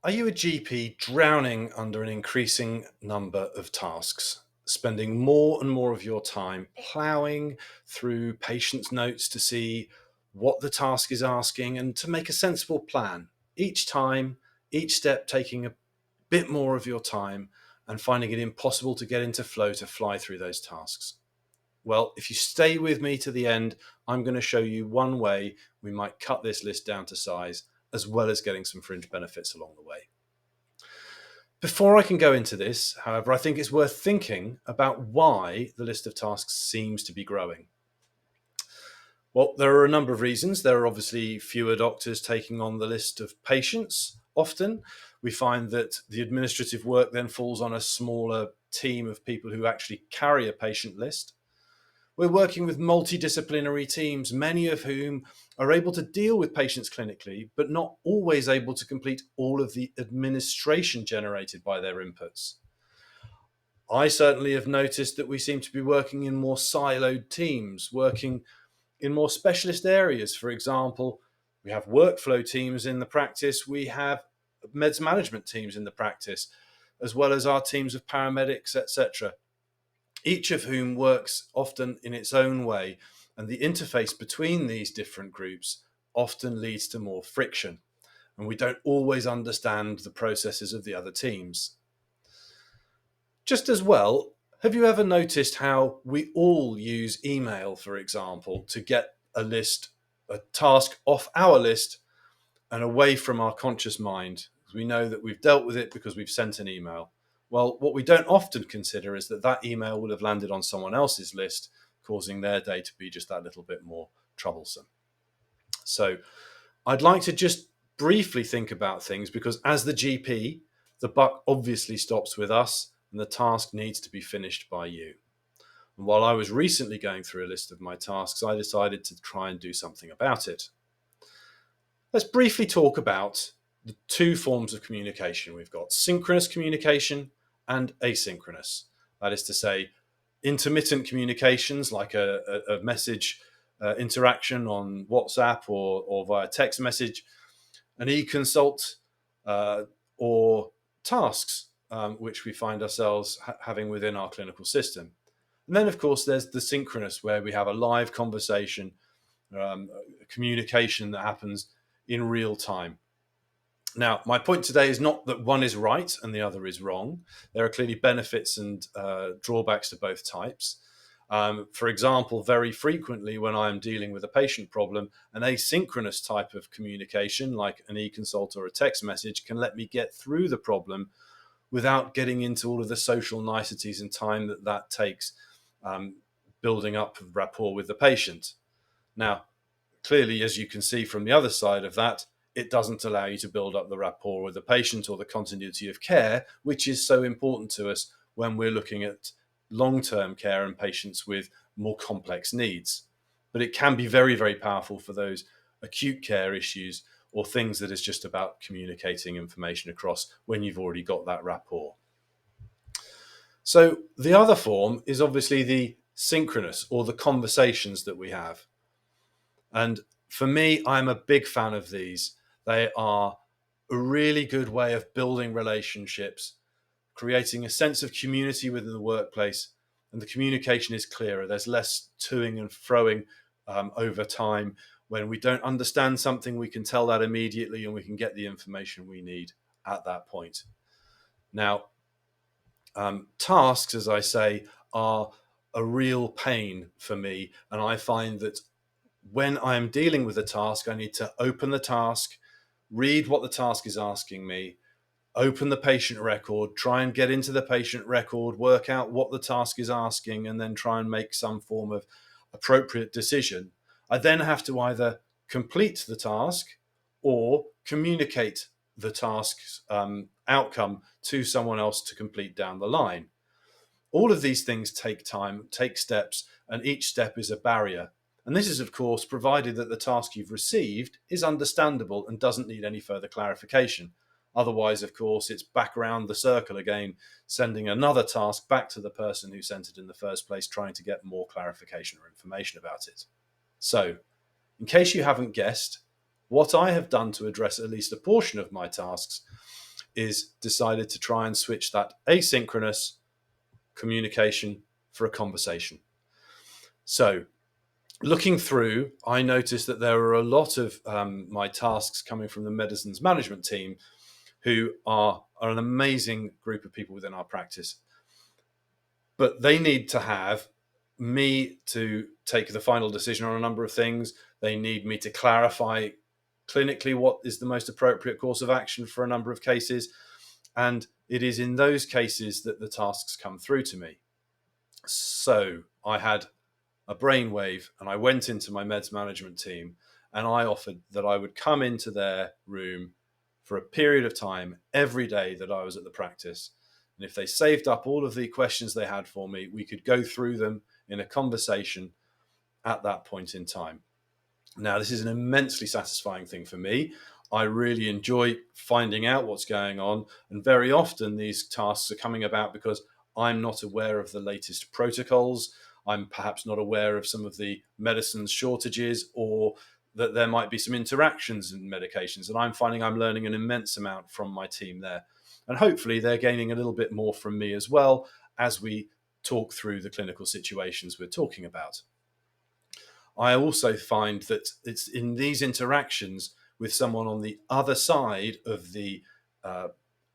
Are you a GP drowning under an increasing number of tasks, spending more and more of your time ploughing through patients' notes to see what the task is asking and to make a sensible plan? Each time, each step taking a bit more of your time and finding it impossible to get into flow to fly through those tasks. Well, if you stay with me to the end, I'm going to show you one way we might cut this list down to size, as well as getting some fringe benefits along the way. Before I can go into this, however, I think it's worth thinking about why the list of tasks seems to be growing. Well, there are a number of reasons. There are obviously fewer doctors taking on the list of patients often. We find that the administrative work then falls on a smaller team of people who actually carry a patient list. We're working with multidisciplinary teams, many of whom are able to deal with patients clinically, but not always able to complete all of the administration generated by their inputs. I certainly have noticed that we seem to be working in more siloed teams, working in more specialist areas. For example, we have workflow teams in the practice, we have meds management teams in the practice, as well as our teams of paramedics, etc., each of whom works often in its own way, and the interface between these different groups often leads to more friction, and we don't always understand the processes of the other teams. Just as well, have you ever noticed how we all use email, for example, to get a task off our list and away from our conscious mind? We know that we've dealt with it because we've sent an email. Well, what we don't often consider is that that email will have landed on someone else's list, causing their day to be just that little bit more troublesome. So I'd like to just briefly think about things, because as the GP, the buck obviously stops with us and the task needs to be finished by you. And while I was recently going through a list of my tasks, I decided to try and do something about it. Let's briefly talk about the two forms of communication. We've got synchronous communication and asynchronous. That is to say, intermittent communications like a message interaction on WhatsApp or via text message, an e-consult, or tasks which we find ourselves having within our clinical system. And then, of course, there's the synchronous, where we have a live conversation, communication that happens in real time. Now, my point today is not that one is right and the other is wrong. There are clearly benefits and drawbacks to both types. For example, very frequently when I'm dealing with a patient problem, an asynchronous type of communication, like an e-consult or a text message, can let me get through the problem without getting into all of the social niceties and time that takes, building up rapport with the patient. Now, clearly, as you can see from the other side of that, it doesn't allow you to build up the rapport with the patient or the continuity of care, which is so important to us when we're looking at long-term care and patients with more complex needs. But it can be very, very powerful for those acute care issues or things that is just about communicating information across when you've already got that rapport. So the other form is obviously the synchronous, or the conversations that we have. And for me, I'm a big fan of these. They are a really good way of building relationships, creating a sense of community within the workplace, and the communication is clearer. There's less toing and froing over time. When we don't understand something, we can tell that immediately and we can get the information we need at that point. Now, tasks, as I say, are a real pain for me, and I find that when I'm dealing with a task, I need to open the task, read what the task is asking me, open the patient record, try and get into the patient record, work out what the task is asking, and then try and make some form of appropriate decision. I then have to either complete the task or communicate the task's outcome to someone else to complete down the line. All of these things take time, take steps, and each step is a barrier. And this is, of course, provided that the task you've received is understandable and doesn't need any further clarification. Otherwise, of course, it's back around the circle again, sending another task back to the person who sent it in the first place, trying to get more clarification or information about it. So, in case you haven't guessed, what I have done to address at least a portion of my tasks is decided to try and switch that asynchronous communication for a conversation. So looking through, I noticed that there are a lot of my tasks coming from the medicines management team, who are an amazing group of people within our practice. But they need to have me to take the final decision on a number of things. They need me to clarify clinically what is the most appropriate course of action for a number of cases. And it is in those cases that the tasks come through to me. So I had a brainwave and I went into my meds management team and I offered that I would come into their room for a period of time every day that I was at the practice. And if they saved up all of the questions they had for me, we could go through them in a conversation at that point in time. Now, this is an immensely satisfying thing for me. I really enjoy finding out what's going on. And very often these tasks are coming about because I'm not aware of the latest protocols. I'm perhaps not aware of some of the medicines shortages, or that there might be some interactions in medications. And I'm finding I'm learning an immense amount from my team there. And hopefully they're gaining a little bit more from me as well as we talk through the clinical situations we're talking about. I also find that it's in these interactions with someone on the other side of the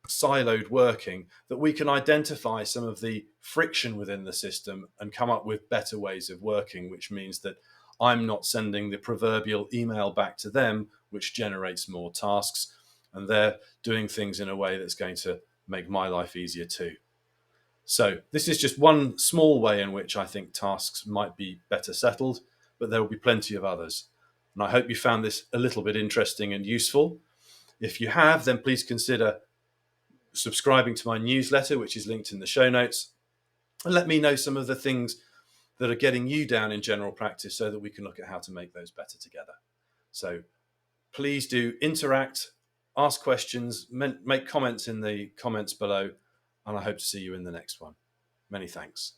siloed working that we can identify some of the friction within the system and come up with better ways of working, which means that I'm not sending the proverbial email back to them, which generates more tasks, and they're doing things in a way that's going to make my life easier too. So this is just one small way in which I think tasks might be better settled, but there will be plenty of others. And I hope you found this a little bit interesting and useful. If you have, then please consider subscribing to my newsletter, which is linked in the show notes, and let me know some of the things that are getting you down in general practice so that we can look at how to make those better together. So please do interact, ask questions, make comments in the comments below, and I hope to see you in the next one. Many thanks.